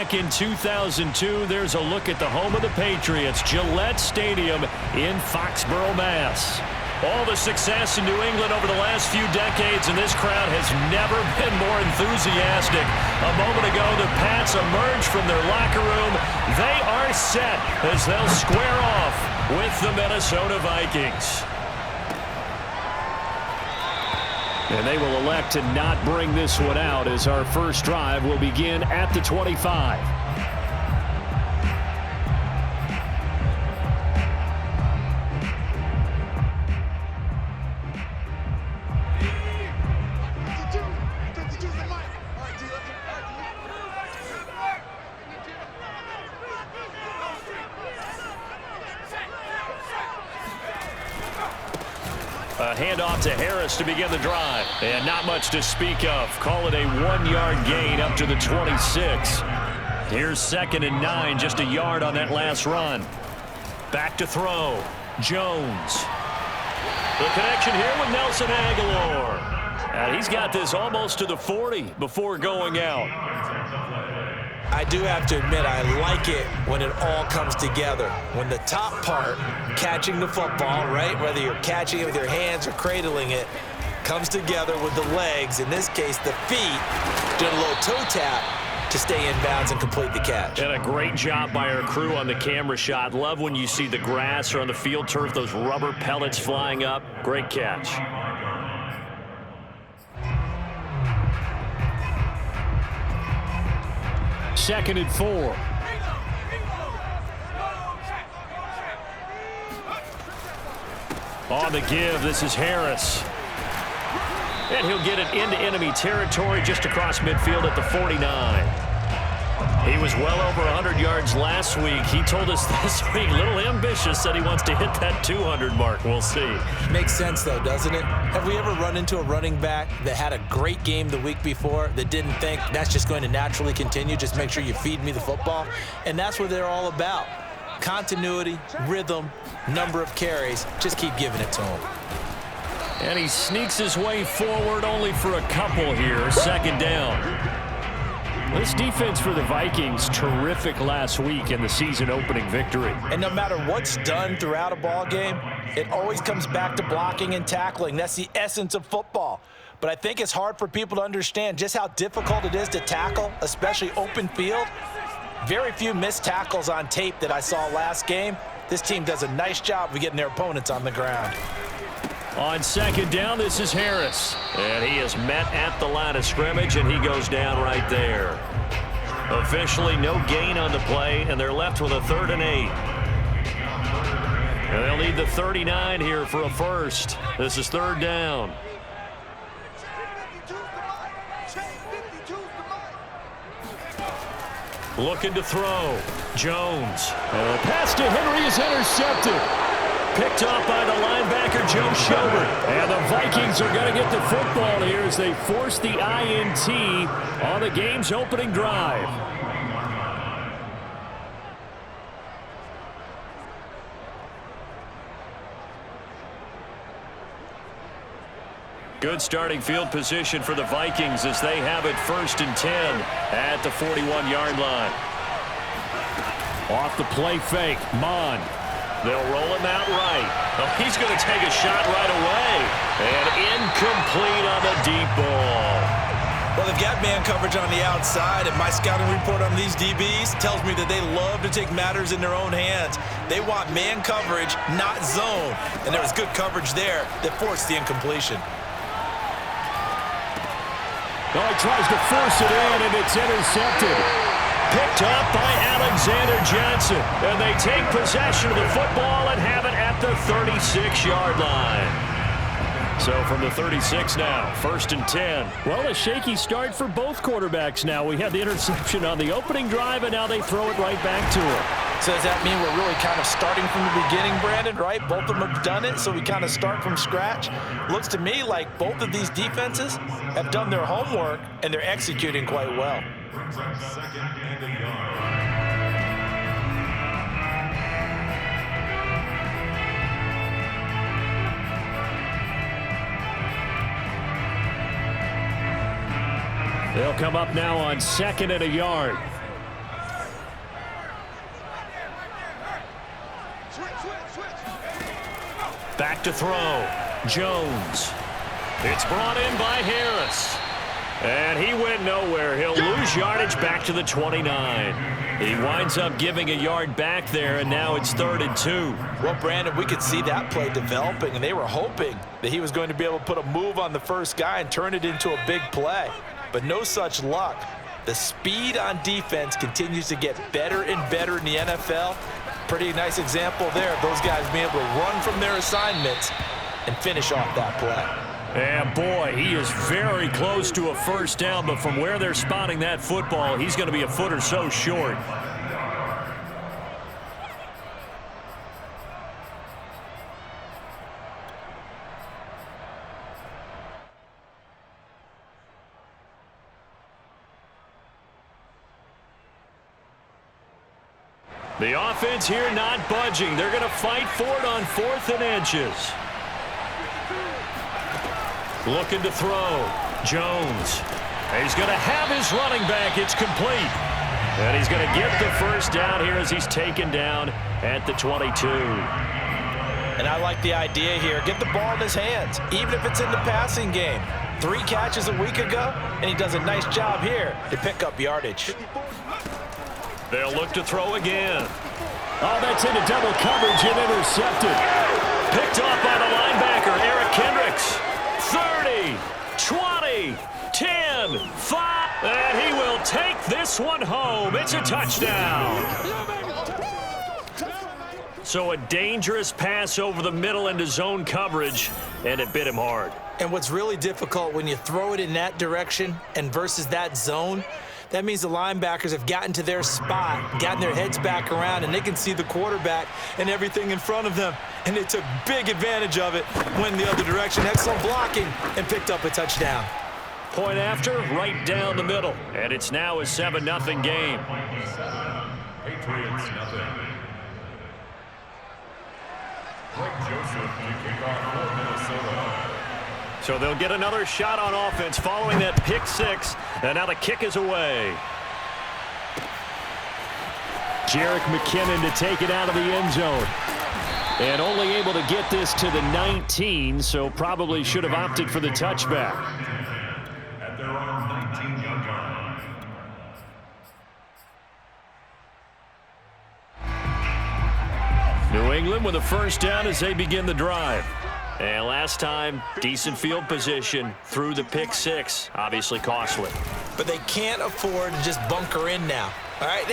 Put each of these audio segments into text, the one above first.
back in 2002. There's a look at the home of the Patriots, Gillette Stadium in Foxborough, Mass. All the success in New England over the last few decades, and this crowd has never been more enthusiastic. A moment ago, the Pats emerged from their locker room. They are set as they'll square off with the Minnesota Vikings. And they will elect to not bring this one out as our first drive will begin at the 25. A handoff to Harris to begin the drive. And not much to speak of. Call it a 1-yard gain up to the 26. Here's 2nd and 9, just a yard on that last run. Back to throw. Jones. The connection here with Nelson Aguilar. And he's got this almost to the 40 before going out. I do have to admit, I like it when it all comes together. When the top part, catching the football, right, whether you're catching it with your hands or cradling it, comes together with the legs, in this case the feet, doing a little toe tap to stay in bounds and complete the catch. And a great job by our crew on the camera shot. Love when you see the grass or on the field turf, those rubber pellets flying up. Great catch. 2nd and 4. On the give, this is Harris. And he'll get it into enemy territory just across midfield at the 49. He was well over 100 yards last week. He told us this week, a little ambitious, said he wants to hit that 200 mark. We'll see. Makes sense, though, doesn't it? Have we ever run into a running back that had a great game the week before that didn't think that's just going to naturally continue? Just make sure you feed me the football. And that's what they're all about. Continuity, rhythm, number of carries. Just keep giving it to him. And he sneaks his way forward only for a couple here. 2nd down. This defense for the Vikings, terrific last week in the season-opening victory. And no matter what's done throughout a ball game, it always comes back to blocking and tackling. That's the essence of football. But I think it's hard for people to understand just how difficult it is to tackle, especially open field. Very few missed tackles on tape that I saw last game. This team does a nice job of getting their opponents on the ground. On 2nd down, this is Harris. And he is met at the line of scrimmage, and he goes down right there. Officially no gain on the play, and they're left with a 3rd and 8. And they'll need the 39 here for a first. This is 3rd down. Looking to throw. Jones. Pass to Henry is intercepted. Picked off by the linebacker, Joe Schobert. And the Vikings are going to get the football here as they force the INT on the game's opening drive. Good starting field position for the Vikings as they have it 1st and 10 at the 41-yard line. Off the play fake, Mon. They'll roll him out right. Oh, he's going to take a shot right away. And incomplete on the deep ball. Well, they've got man coverage on the outside, and my scouting report on these DBs tells me that they love to take matters in their own hands. They want man coverage, not zone. And there was good coverage there that forced the incompletion. Oh, he tries to force it in, and it's intercepted. Picked up by Alexander Johnson. And they take possession of the football and have it at the 36-yard line. So from the 36 now, 1st and 10. Well, a shaky start for both quarterbacks now. We had the interception on the opening drive, and now they throw it right back to him. So does that mean we're really kind of starting from the beginning, Brandon, right? Both of them have done it, so we kind of start from scratch. Looks to me like both of these defenses have done their homework, and they're executing quite well. They'll come up now on 2nd and a yard. Back to throw. Jones. It's brought in by Harris. And he went nowhere. He'll lose yardage back to the 29. He winds up giving a yard back there, and now it's 3rd and 2. Well, Brandon, we could see that play developing, and they were hoping that he was going to be able to put a move on the first guy and turn it into a big play. But no such luck. The speed on defense continues to get better and better in the NFL. Pretty nice example there of those guys being able to run from their assignments and finish off that play. And boy, he is very close to a first down, but from where they're spotting that football, he's going to be a foot or so short. The offense here not budging. They're going to fight for it on 4th and inches. Looking to throw. Jones. He's going to have his running back. It's complete. And he's going to get the first down here as he's taken down at the 22. And I like the idea here. Get the ball in his hands, even if it's in the passing game. 3 catches a week ago, and he does a nice job here to pick up yardage. They'll look to throw again. Oh, that's into double coverage and intercepted. Picked off by the linebacker, Eric Kendricks. 30, 20, 10, 5, and he will take this one home. It's a touchdown. So a dangerous pass over the middle into zone coverage, and it bit him hard. And what's really difficult when you throw it in that direction and versus that zone, that means the linebackers have gotten to their spot, gotten their heads back around, and they can see the quarterback and everything in front of them. And they took big advantage of it, went the other direction, excellent blocking, and picked up a touchdown. Point after, right down the middle. And it's now a 7-0 game. Patriots, nothing. Greg Joseph to kick off for Minnesota. So they'll get another shot on offense following that pick 6. And now the kick is away. Jerick McKinnon to take it out of the end zone. And only able to get this to the 19, so probably should have opted for the touchback. At their own 19-yard line. New England with a first down as they begin the drive. And last time, decent field position through the pick 6. Obviously costly. But they can't afford to just bunker in now. All right,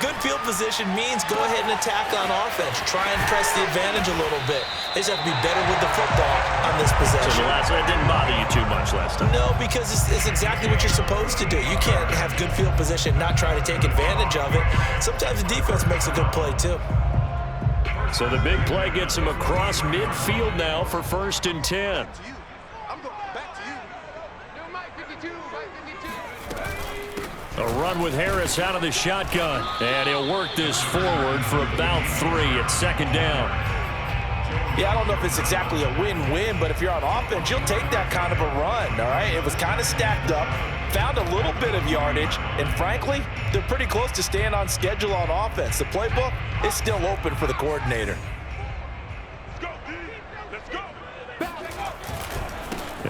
good field position means go ahead and attack on offense. Try and press the advantage a little bit. They just have to be better with the football on this possession. So that didn't bother you too much last time? No, because it's exactly what you're supposed to do. You can't have good field position, not try to take advantage of it. Sometimes the defense makes a good play, too. So the big play gets him across midfield now for 1st and 10. A run with Harris out of the shotgun. And he'll work this forward for about 3 at 2nd down. Yeah, I don't know if it's exactly a win-win, but if you're on offense, you'll take that kind of a run, all right? It was kind of stacked up, found a little bit of yardage, and frankly, they're pretty close to staying on schedule on offense. The playbook is still open for the coordinator. Let's go.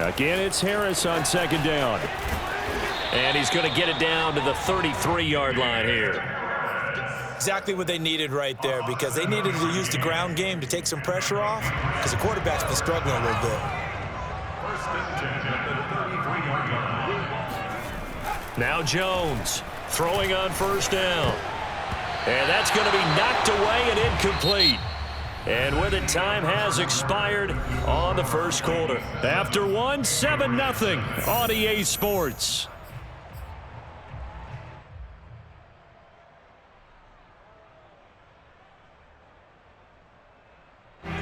Again, it's Harris on 2nd down. And he's going to get it down to the 33-yard line here. Exactly what they needed right there, because they needed to use the ground game to take some pressure off, because the quarterback's been struggling a little bit. 1st and 10 at the 33-yard line. Now Jones throwing on 1st down. And that's going to be knocked away and incomplete. And with it, time has expired on the 1st quarter. After 7-0 on EA Sports.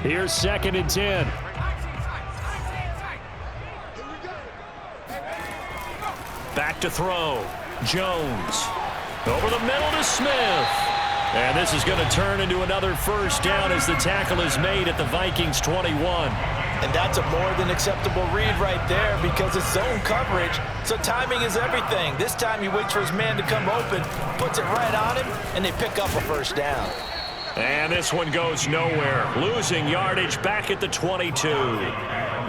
Here's 2nd and 10. Back to throw. Jones. Over the middle to Smith. And this is going to turn into another 1st down as the tackle is made at the Vikings 21. And that's a more than acceptable read right there, because it's zone coverage, so timing is everything. This time he waits for his man to come open, puts it right on him, and they pick up a 1st down. And this one goes nowhere. Losing yardage back at the 22.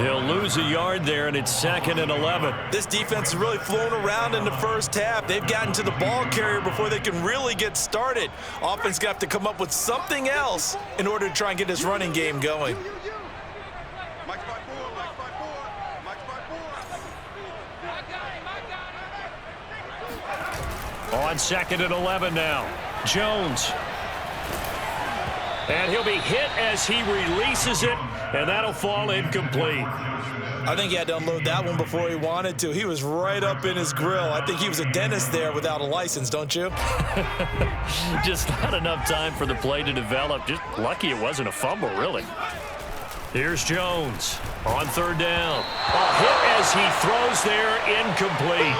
He'll lose a yard there, and it's 2nd and 11. This defense is really flown around in the first half. They've gotten to the ball carrier before they can really get started. Offense got to come up with something else in order to try and get this running game going. On 2nd and 11 now. Jones. And he'll be hit as he releases it, and that'll fall incomplete. I think he had to unload that one before he wanted to. He was right up in his grill. I think he was a dentist there without a license, don't you? Just not enough time for the play to develop. Just lucky it wasn't a fumble, really. Here's Jones on 3rd down. A hit as he throws there, incomplete.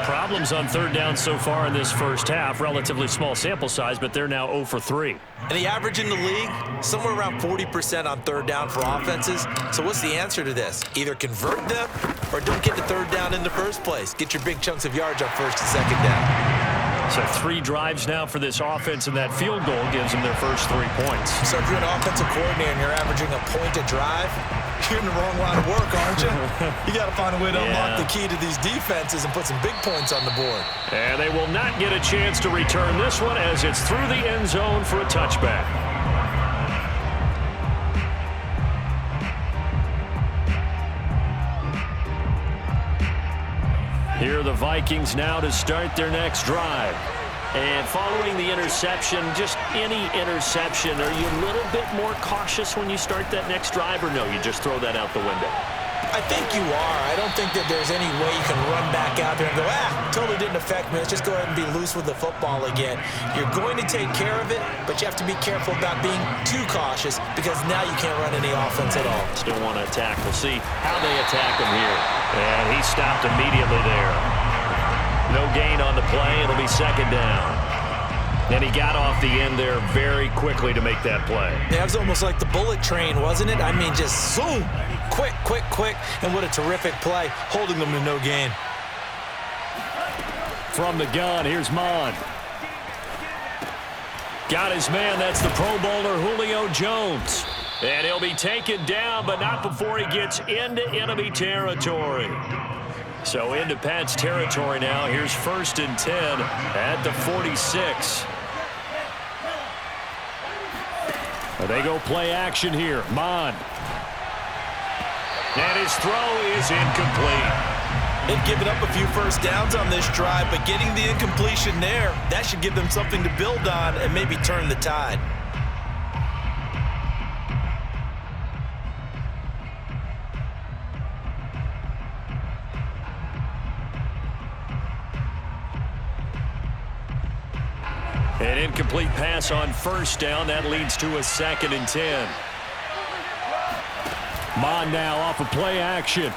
Problems on 3rd down so far in this first half. Relatively small sample size, but they're now 0 for 3. And the average in the league, somewhere around 40% on 3rd down for offenses. So what's the answer to this? Either convert them or don't get to 3rd down in the first place. Get your big chunks of yards on 1st and 2nd down. So 3 drives now for this offense, and that field goal gives them their first 3 points. So if you're an offensive coordinator and you're averaging a point a drive, you're in the wrong line of work, aren't you? You got to find a way to unlock the key to these defenses and put some big points on the board. And they will not get a chance to return this one as it's through the end zone for a touchback. Here are the Vikings now to start their next drive. And following the interception, just any interception, are you a little bit more cautious when you start that next drive, or no, you just throw that out the window? I think you are. I don't think that there's any way you can run back out there and go, totally didn't affect me. Let's just go ahead and be loose with the football again. You're going to take care of it, but you have to be careful about being too cautious because now you can't run any offense at all. Still want to attack. We'll see how they attack him here. And he stopped immediately there. No gain on the play. It'll be 2nd down. And he got off the end there very quickly to make that play. Yeah, it was almost like the bullet train, wasn't it? I mean, just zoom. Quick, quick, quick. And what a terrific play, holding them to no gain. From the gun, here's Mon. Got his man. That's the Pro Bowler Julio Jones. And he'll be taken down, but not before he gets into enemy territory. So into Pat's territory now. Here's 1st and 10 at the 46. They go play action here. Mon. And his throw is incomplete. They've given up a few first downs on this drive, but getting the incompletion there, that should give them something to build on and maybe turn the tide. An incomplete pass on 1st down. That leads to a 2nd and 10. Mon now off of play action.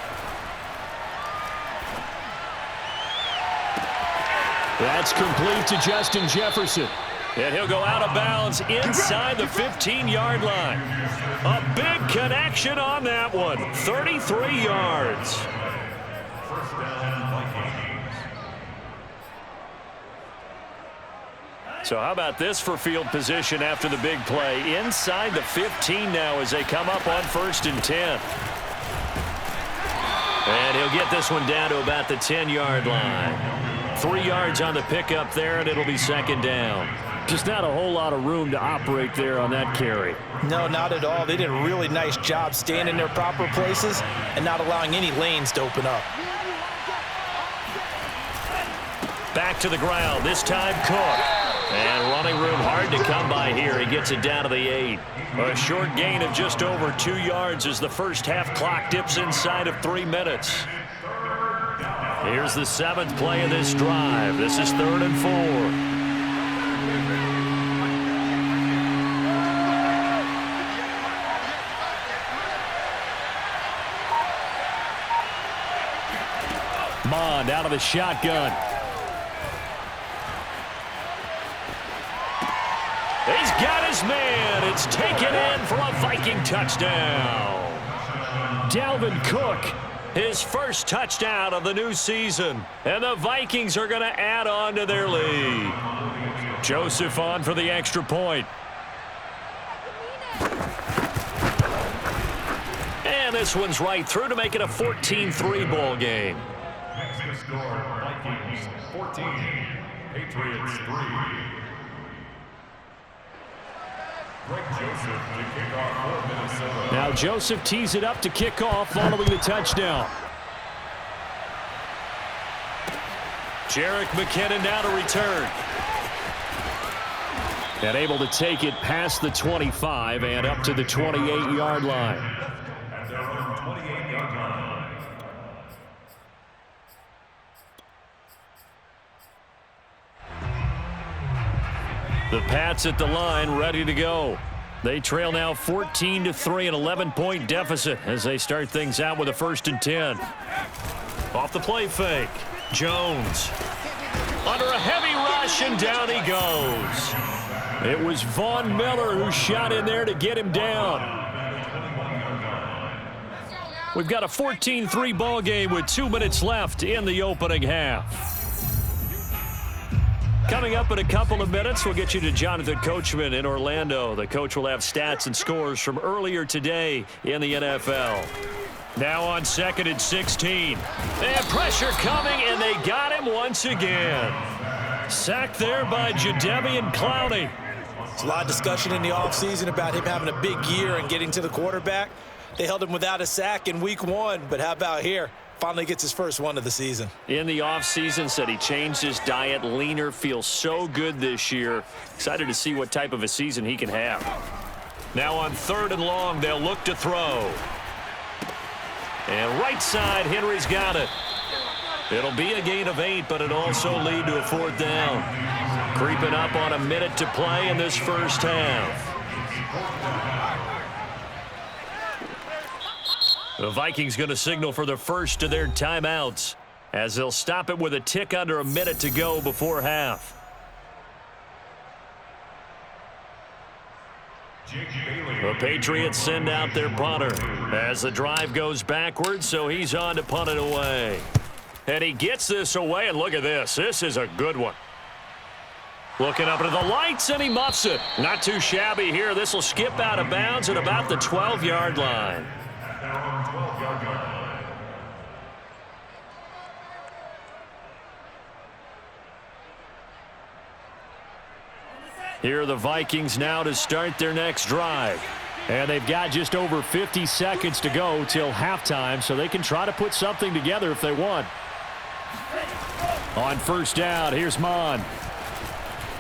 That's complete to Justin Jefferson. And he'll go out of bounds inside the 15-yard line. A big connection on that one. 33 yards. So how about this for field position after the big play? Inside the 15 now as they come up on 1st and 10. And he'll get this one down to about the 10-yard line. 3 yards on the pickup there, and it'll be 2nd down. Just not a whole lot of room to operate there on that carry. No, not at all. They did a really nice job staying in their proper places and not allowing any lanes to open up. Back to the ground, this time Cook. And running room hard to come by here. He gets it down to the 8. A short gain of just over 2 yards as the first half clock dips inside of 3 minutes. Here's the 7th play of this drive. This is 3rd and 4. Mond out of the shotgun. He's got his man. It's taken in for a Viking touchdown. Dalvin Cook, his first touchdown of the new season. And the Vikings are going to add on to their lead. Joseph on for the extra point. this one's right through to make it a 14-3 ball game. Next to score, Vikings 14, Patriots 3. Greg Joseph to kick off for Minnesota. Now Joseph tees it up to kick off following the touchdown. Jerick McKinnon now to return. And able to take it past the 25 and up to the 28-yard line. At their own 28-yard line. The Pats at the line ready to go. They trail now 14-3, an 11-point deficit as they start things out with a 1st and 10. Off the play fake. Jones under a heavy rush, and down he goes. It was Von Miller who shot in there to get him down. We've got a 14-3 ball game with 2 minutes left in the opening half. Coming up in a couple of minutes, we'll get you to Jonathan Coachman in Orlando. The coach will have stats and scores from earlier today in the NFL. Now on 2nd and 16. And pressure coming, and they got him once again. Sacked there by Jadeveon Clowney. There's a lot of discussion in the offseason about him having a big year and getting to the quarterback. They held him without a sack in week 1, but how about here? Finally gets his first one of the season. In the offseason, said he changed his diet, leaner, feels so good this year. Excited to see what type of a season he can have. Now on 3rd and long, they'll look to throw. And right side, Henry's got it. It'll be a gain of 8, but it'll also lead to a 4th down. Creeping up on a minute to play in this first half. The Vikings going to signal for the first of their timeouts as they'll stop it with a tick under a minute to go before half. The Patriots send out their punter as the drive goes backwards, so he's on to punt it away. And he gets this away, and look at this. This is a good one. Looking up into the lights, and he muffs it. Not too shabby here. This will skip out of bounds at about the 12-yard line. Here are the Vikings now to start their next drive. And they've got just over 50 seconds to go till halftime, so they can try to put something together if they want. On 1st down, here's Mon.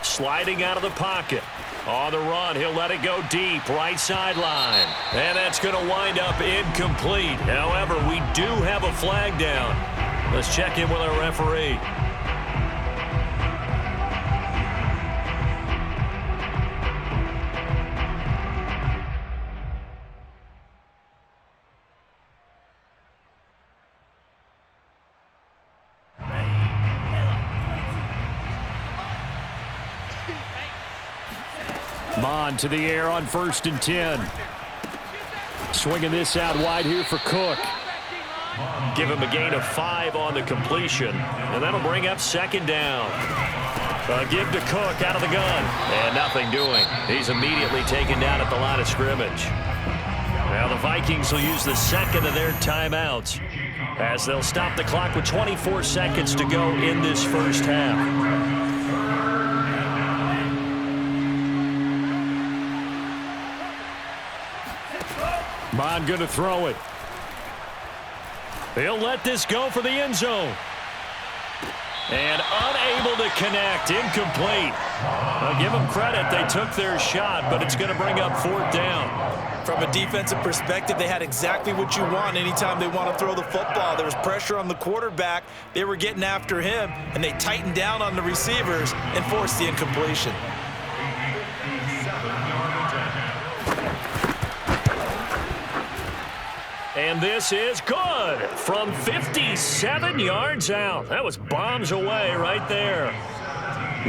Sliding out of the pocket. On the run, he'll let it go deep, right sideline. And that's going to wind up incomplete. However, we do have a flag down. Let's check in with our referee. Mon to the air on 1st and 10. Swinging this out wide here for Cook. Give him a gain of 5 on the completion, and that'll bring up 2nd down. Give to Cook out of the gun, and nothing doing. He's immediately taken down at the line of scrimmage. Now the Vikings will use the 2nd of their timeouts as they'll stop the clock with 24 seconds to go in this first half. Mon going to throw it. He'll let this go for the end zone. And unable to connect. Incomplete. I'll give them credit. They took their shot, but it's going to bring up 4th down. From a defensive perspective, they had exactly what you want anytime they want to throw the football. There was pressure on the quarterback. They were getting after him, and they tightened down on the receivers and forced the incompletion. And this is good from 57 yards out. That was bombs away right there.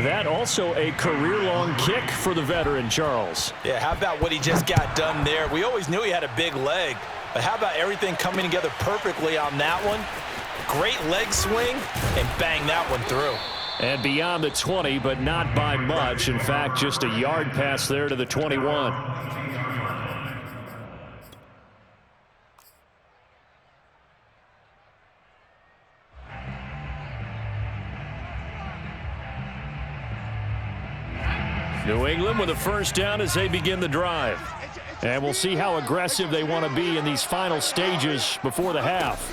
That also a career-long kick for the veteran, Charles. Yeah, how about what he just got done there? We always knew he had a big leg, but how about everything coming together perfectly on that one? Great leg swing, and bang that one through. And beyond the 20, but not by much. In fact, just a yard pass there to the 21. New England with a first down as they begin the drive. And we'll see how aggressive they want to be in these final stages before the half.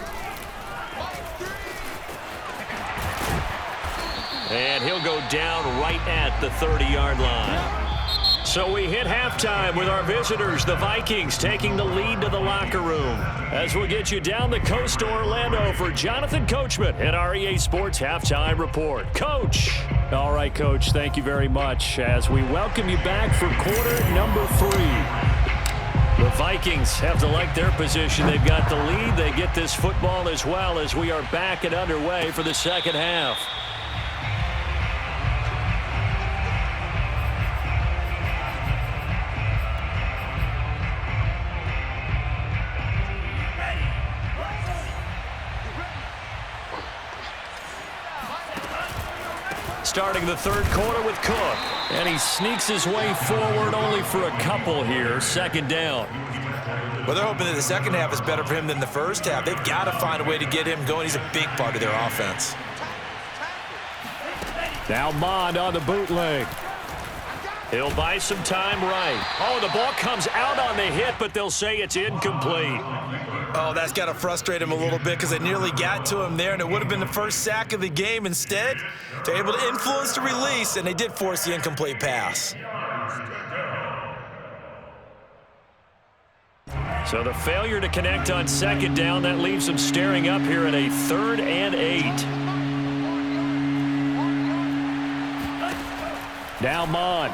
And he'll go down right at the 30-yard line. So we hit halftime with our visitors, the Vikings, taking the lead to the locker room. As we'll get you down the coast to Orlando for Jonathan Coachman in our EA Sports Halftime Report. Coach. All right, Coach, thank you very much as we welcome you back for quarter number 3. The Vikings have to like their position. They've got the lead. They get this football as well as we are back and underway for the second half. Starting the third quarter with Cook. And he sneaks his way forward only for a couple here. Second down. Well, they're hoping that the second half is better for him than the first half. They've got to find a way to get him going. He's a big part of their offense. Now Mond on the bootleg. He'll buy some time right. Oh, the ball comes out on the hit, but they'll say it's incomplete. Oh, that's got to frustrate him a little bit because they nearly got to him there, and it would have been the first sack of the game. Instead, they're able to influence the release, and they did force the incomplete pass. So the failure to connect on second down, that leaves them staring up here at a 3rd and 8. Now Mond.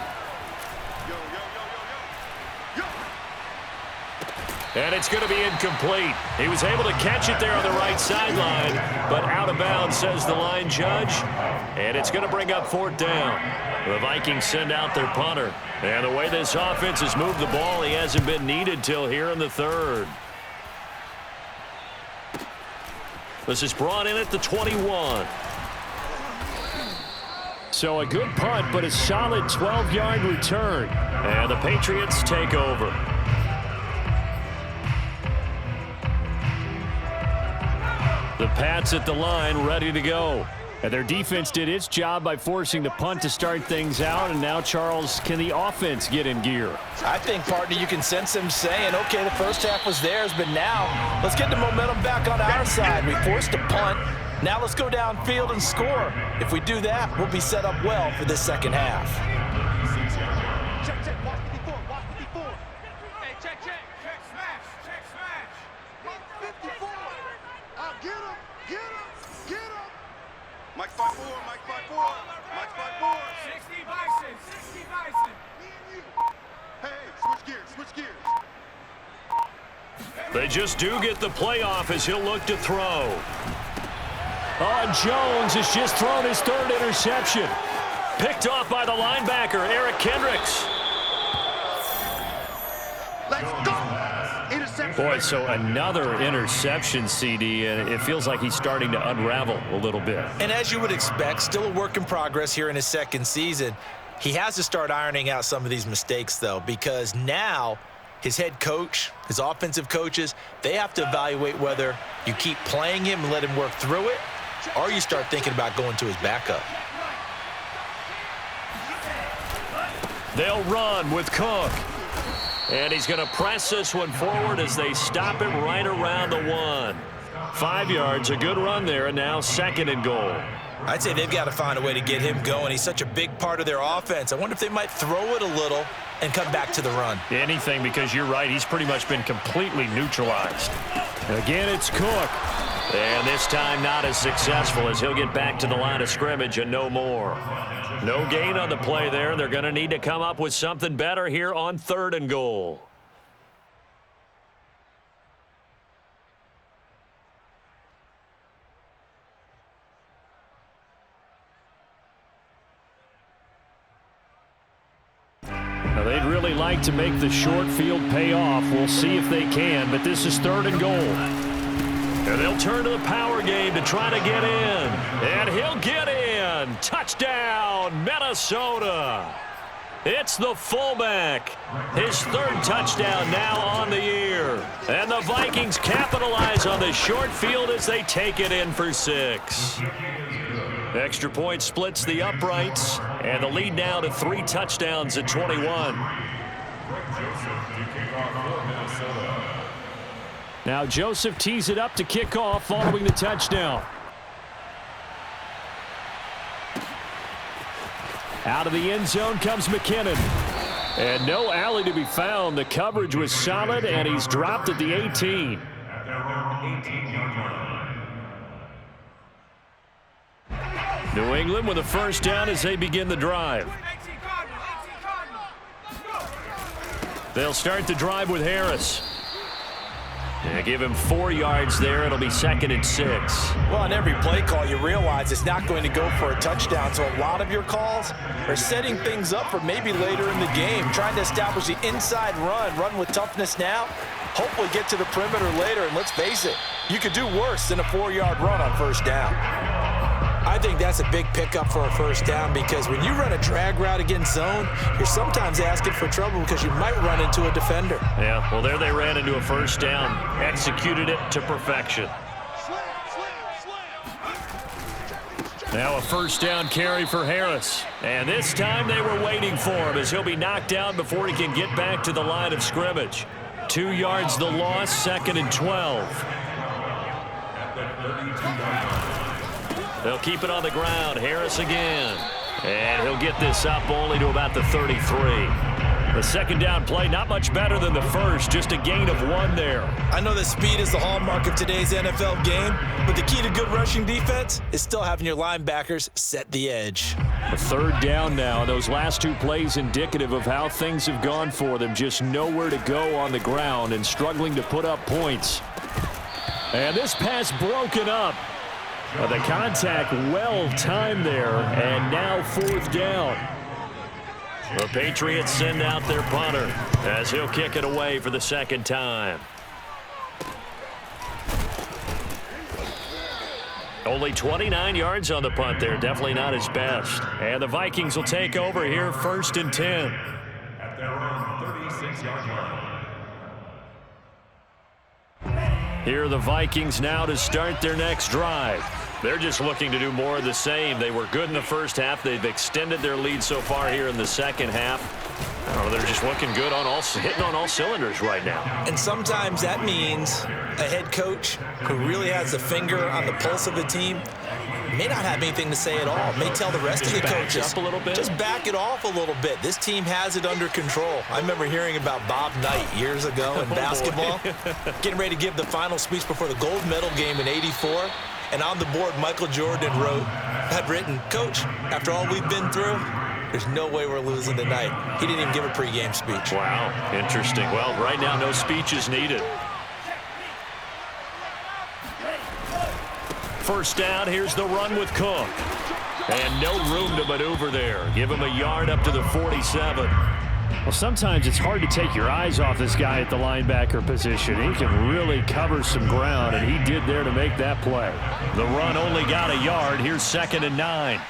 And it's going to be incomplete. He was able to catch it there on the right sideline, but out of bounds, says the line judge. And it's going to bring up 4th down. The Vikings send out their punter. And the way this offense has moved the ball, he hasn't been needed till here in the 3rd. This is brought in at the 21. So a good punt, but a solid 12-yard return. And the Patriots take over. The Pats at the line, ready to go. And their defense did its job by forcing the punt to start things out. And now, Charles, can the offense get in gear? I think, partner, you can sense them saying, okay, the first half was theirs, but now let's get the momentum back on our side. We forced a punt. Now let's go downfield and score. If we do that, we'll be set up well for this second half. Check, check, watch 54, watch 54. Hey, check, check. Check, smash, check, smash. 54. Get him, get him, get him. Mike 5-4, Mike 5-4, Mike 5-4. 60 Bison, 60 Bison. Hey, switch gears, switch gears. They just do get the playoff as he'll look to throw. Jones has just thrown his 3rd interception. Picked off by the linebacker, Eric Kendricks. Let's go. Interception. Boy, so another interception, CD, and it feels like he's starting to unravel a little bit. And as you would expect, still a work in progress here in his second season. He has to start ironing out some of these mistakes, though, because now his head coach, his offensive coaches, they have to evaluate whether you keep playing him and let him work through it, or you start thinking about going to his backup. They'll run with Cook. And he's going to press this one forward as they stop him right around the 1. 5 yards, a good run there, and now 2nd and goal. I'd say they've got to find a way to get him going. He's such a big part of their offense. I wonder if they might throw it a little and come back to the run. Anything, because you're right, he's pretty much been completely neutralized. Again, it's Cook. And this time not as successful as he'll get back to the line of scrimmage and no more. No gain on the play there. They're going to need to come up with something better here on 3rd and goal. Now they'd really like to make the short field pay off. We'll see if they can, but this is 3rd and goal. And they'll turn to the power game to try to get in. And he'll get in. Touchdown, Minnesota. It's the fullback. His 3rd touchdown now on the year. And the Vikings capitalize on the short field as they take it in for 6. Extra point splits the uprights. And the lead now to 3 touchdowns at 21. Now Joseph tees it up to kick off following the touchdown. Out of the end zone comes McKinnon. And no alley to be found. The coverage was solid, and he's dropped at the 18. At their own 18-yard line. New England with a first down as they begin the drive. They'll start the drive with Harris. Yeah, give him 4 yards there. It'll be 2nd and 6. Well, on every play call, you realize it's not going to go for a touchdown. So a lot of your calls are setting things up for maybe later in the game, trying to establish the inside run with toughness now, hopefully get to the perimeter later. And let's face it, you could do worse than a 4-yard run on first down. I think that's a big pickup for a first down because when you run a drag route against zone, you're sometimes asking for trouble because you might run into a defender. Yeah, well, there they ran into a first down. Executed it to perfection. Now a first down carry for Harris. And this time they were waiting for him as he'll be knocked down before he can get back to the line of scrimmage. 2 yards the loss, 2nd and 12. They'll keep it on the ground. Harris again. And he'll get this up only to about the 33. The second down play, not much better than the first, just a gain of 1 there. I know that speed is the hallmark of today's NFL game, but the key to good rushing defense is still having your linebackers set the edge. A third down now. Those last 2 plays indicative of how things have gone for them. Just nowhere to go on the ground and struggling to put up points. And this pass broken up. The contact well timed there, and now 4th down. The Patriots send out their punter as he'll kick it away for the 2nd time. Only 29 yards on the punt there. Definitely not his best. And the Vikings will take over here 1st and 10. At their own 36-yard line. Here are the Vikings now to start their next drive. They're just looking to do more of the same. They were good in the first half. They've extended their lead so far here in the second half. I don't know, they're just looking good hitting on all cylinders right now. And sometimes that means a head coach who really has a finger on the pulse of the team may not have anything to say at all. May tell the rest of the coaches, up a little bit. Just back it off a little bit. This team has it under control. I remember hearing about Bob Knight years ago in basketball, getting ready to give the final speech before the gold medal game in '84. And on the board, Michael Jordan had written, "Coach, after all we've been through, there's no way we're losing tonight." He didn't even give a pregame speech. Wow, interesting. Well, right now, no speech is needed. First down, here's the run with Cook. And no room to maneuver there. Give him a yard up to the 47. Well, sometimes it's hard to take your eyes off this guy at the linebacker position. He can really cover some ground, and he did there to make that play. The run only got a yard. Here's 2nd and 9.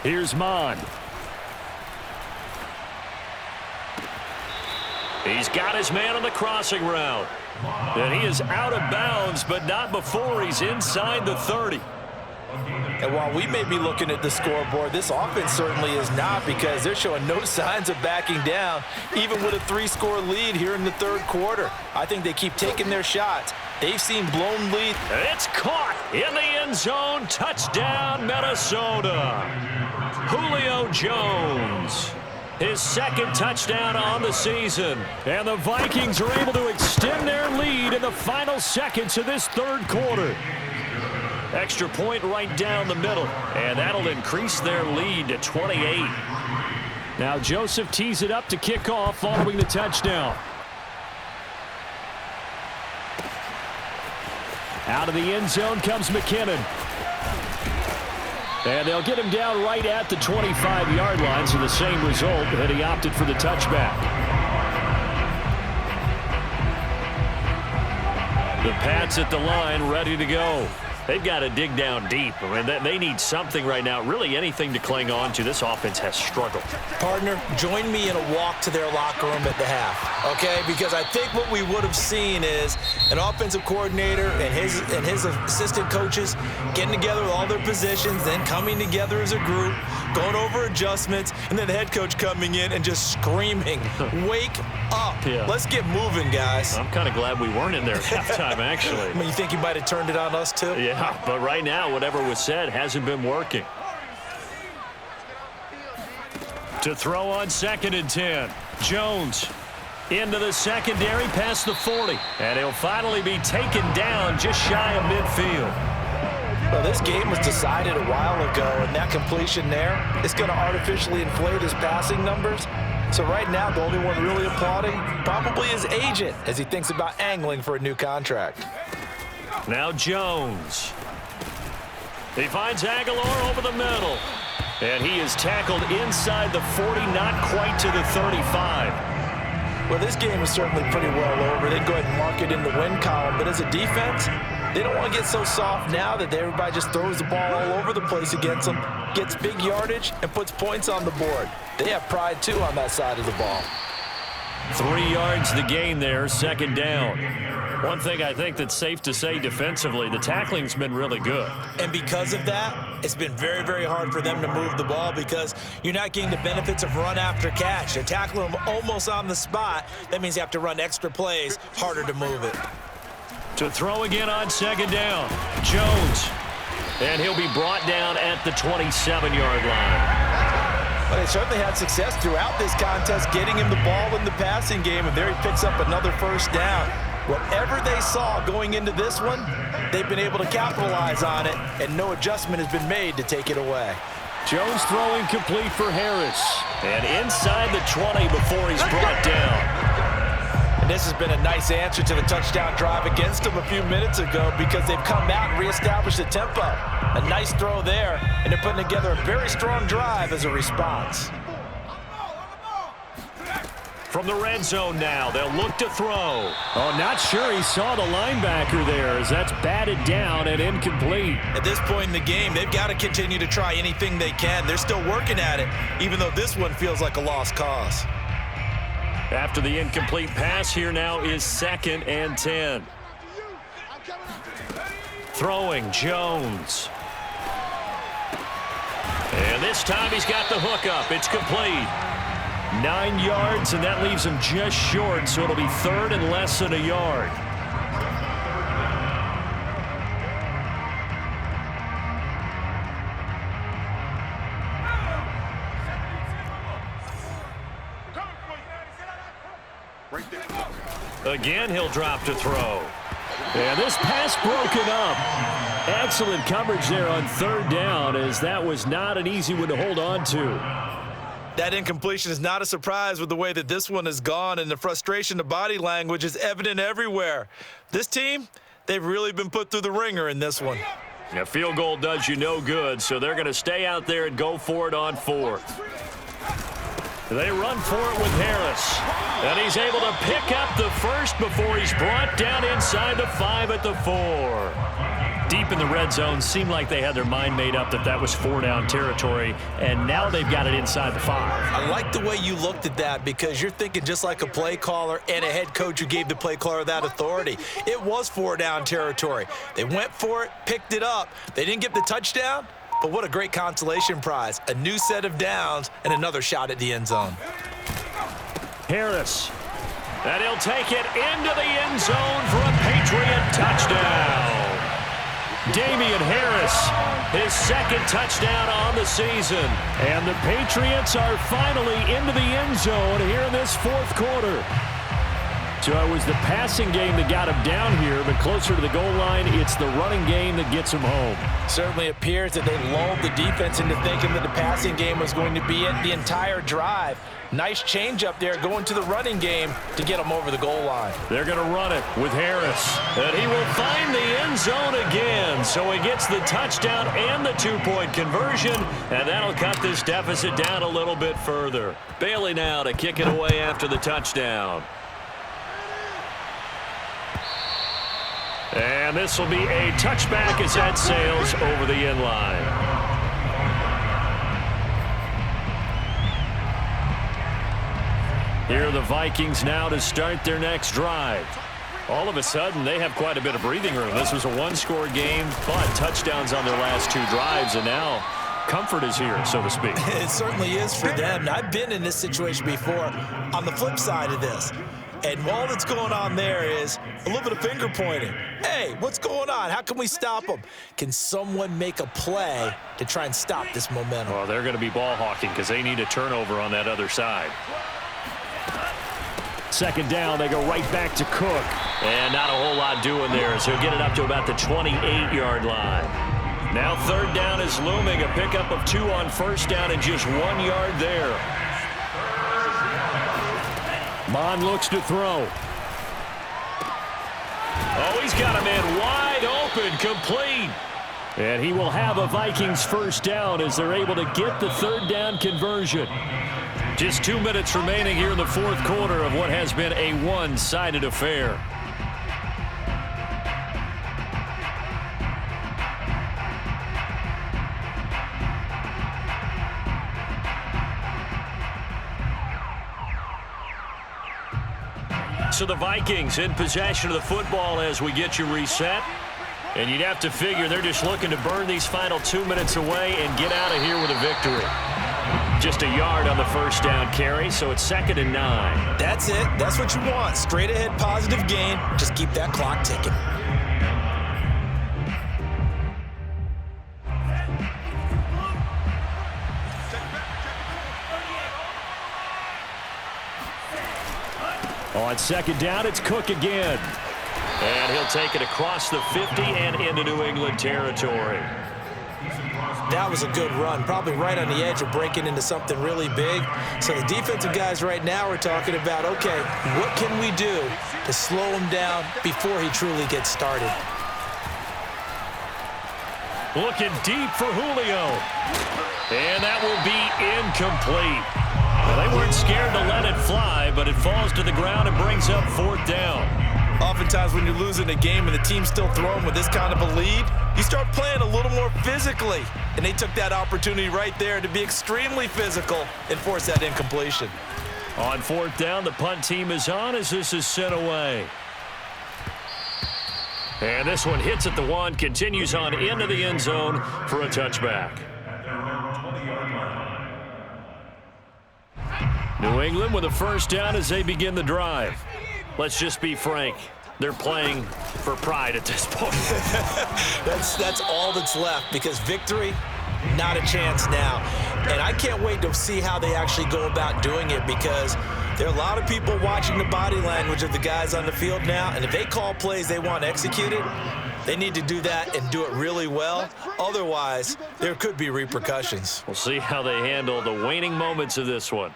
Here's Mon. He's got his man on the crossing route. And he is out of bounds, but not before he's inside the 30. And while we may be looking at the scoreboard, this offense certainly is not, because they're showing no signs of backing down, even with a 3-score lead here in the 3rd quarter. I think they keep taking their shots. They've seen blown lead. It's caught in the end zone. Touchdown, Minnesota. Julio Jones. His 2nd touchdown on the season. And the Vikings are able to extend their lead in the final seconds of this 3rd quarter. Extra point right down the middle. And that'll increase their lead to 28. Now Joseph tees it up to kick off following the touchdown. Out of the end zone comes McKinnon. And they'll get him down right at the 25-yard line, so the same result, and he opted for the touchback. The Pats at the line, ready to go. They've got to dig down deep. I mean, they need something right now, really anything to cling on to. This offense has struggled. Partner, join me in a walk to their locker room at the half, okay? Because I think what we would have seen is an offensive coordinator and his assistant coaches getting together with all their positions, then coming together as a group, going over adjustments, and then the head coach coming in and just screaming, "Wake up. Yeah. Let's get moving, guys." I'm kind of glad we weren't in there at halftime, actually. I mean, you think he might have turned it on us, too? Yeah, but right now, whatever was said hasn't been working. To throw on 2nd and 10. Jones into the secondary past the 40. And he'll finally be taken down just shy of midfield. Well, this game was decided a while ago, and that completion there is going to artificially inflate his passing numbers. So right now, the only one really applauding probably his agent as he thinks about angling for a new contract. Now Jones. He finds Aguilar over the middle. And he is tackled inside the 40, not quite to the 35. Well, this game is certainly pretty well over. They go ahead and mark it in the win column. But as a defense, they don't want to get so soft now that everybody just throws the ball all over the place against them, gets big yardage, and puts points on the board. They have pride, too, on that side of the ball. 3 yards the gain there, 2nd down. One thing I think that's safe to say defensively, the tackling's been really good. And because of that, it's been very, very hard for them to move the ball because you're not getting the benefits of run after catch. They're tackling them almost on the spot. That means you have to run extra plays, harder to move it. To throw again on 2nd down, Jones. And he'll be brought down at the 27-yard line. Well, they certainly had success throughout this contest getting him the ball in the passing game, and there he picks up another 1st down. Whatever they saw going into this one, they've been able to capitalize on it, and no adjustment has been made to take it away. Jones throwing complete for Harris. And inside the 20 before he's brought down. And this has been a nice answer to the touchdown drive against them a few minutes ago because they've come out and reestablished the tempo. A nice throw there, and they're putting together a very strong drive as a response. From the red zone now, they'll look to throw. Oh, not sure he saw the linebacker there as that's batted down and incomplete. At this point in the game, they've got to continue to try anything they can. They're still working at it, even though this one feels like a lost cause. After the incomplete pass, here now is 2nd and 10. Throwing, Jones. And this time he's got the hook up. It's complete. 9 yards, and that leaves him just short, so it'll be 3rd and less than a yard. Again, he'll drop to throw. And this pass broken up. Excellent coverage there on 3rd down, as that was not an easy one to hold on to. That incompletion is not a surprise with the way that this one has gone, and the frustration, the body language is evident everywhere. This team, they've really been put through the ringer in this one. A field goal does you no good, so they're going to stay out there and go for it on 4th. They run for it with Harris. And he's able to pick up the first before he's brought down inside the 5 at the 4. Deep in the red zone, seemed like they had their mind made up that that was 4-down territory, and now they've got it inside the 5. I like the way you looked at that because you're thinking just like a play caller and a head coach who gave the play caller that authority. It was 4-down territory. They went for it, picked it up. They didn't get the touchdown, but what a great consolation prize. A new set of downs and another shot at the end zone. Harris. And he'll take it into the end zone for a Patriot touchdown. Damian Harris, his 2nd touchdown on the season. And the Patriots are finally into the end zone here in this 4th quarter. So it was the passing game that got him down here, but closer to the goal line, it's the running game that gets him home. Certainly appears that they lulled the defense into thinking that the passing game was going to be it the entire drive. Nice change up there going to the running game to get them over the goal line. They're going to run it with Harris. And he will find the end zone again. So he gets the touchdown and the 2-point conversion. And that'll cut this deficit down a little bit further. Bailey now to kick it away after the touchdown. And this will be a touchback as that sails over the end line. Here are the Vikings now to start their next drive. All of a sudden, they have quite a bit of breathing room. This was a one-score game, but touchdowns on their last 2 drives, and now comfort is here, so to speak. It certainly is for them. Now, I've been in this situation before on the flip side of this. And all that's going on there is a little bit of finger pointing. Hey, what's going on? How can we stop them? Can someone make a play to try and stop this momentum? Well, they're going to be ball hawking because they need a turnover on that other side. Second down, they go right back to Cook. And not a whole lot doing there as he'll get it up to about the 28-yard line. Now third down is looming, a pickup of 2 on first down and just 1 yard there. Mon looks to throw. Oh, he's got a man wide open, complete. And he will have a Vikings first down as they're able to get the third down conversion. Just 2 minutes remaining here in the fourth quarter of what has been a one-sided affair. So the Vikings in possession of the football as we get you reset. And you'd have to figure they're just looking to burn these final 2 minutes away and get out of here with a victory. Just a yard on the first down carry, so it's 2nd and 9. That's it. That's what you want. Straight ahead positive gain. Just keep that clock ticking. On 2nd down, it's Cook again. And he'll take it across the 50 and into New England territory. That was a good run, probably right on the edge of breaking into something really big. So the defensive guys right now are talking about, okay, what can we do to slow him down before he truly gets started? Looking deep for Julio. And that will be incomplete. Well, they weren't scared to let it fly, but it falls to the ground and brings up 4th down. Oftentimes when you're losing a game and the team's still throwing with this kind of a lead, you start playing a little more physically. And they took that opportunity right there to be extremely physical and force that incompletion. On 4th down, the punt team is on as this is sent away. And this one hits at the 1, continues on into the end zone for a touchback. New England with a first down as they begin the drive. Let's just be frank. They're playing for pride at this point. That's all that's left because victory, not a chance now. And I can't wait to see how they actually go about doing it because there are a lot of people watching the body language of the guys on the field now. And if they call plays they want executed, they need to do that and do it really well. Otherwise, there could be repercussions. We'll see how they handle the waning moments of this one.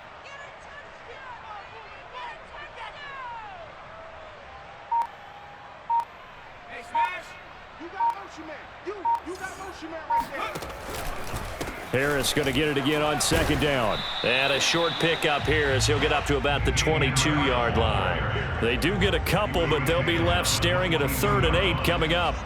Harris going to get it again on 2nd down. And a short pickup here as he'll get up to about the 22-yard line. They do get a couple, but they'll be left staring at a 3rd and 8 coming up.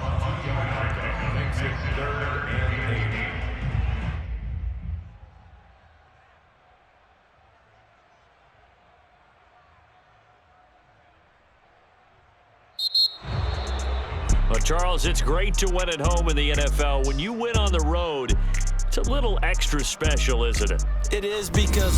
Well, Charles, it's great to win at home in the NFL. When you win on the road, it's a little extra special, isn't it? It is because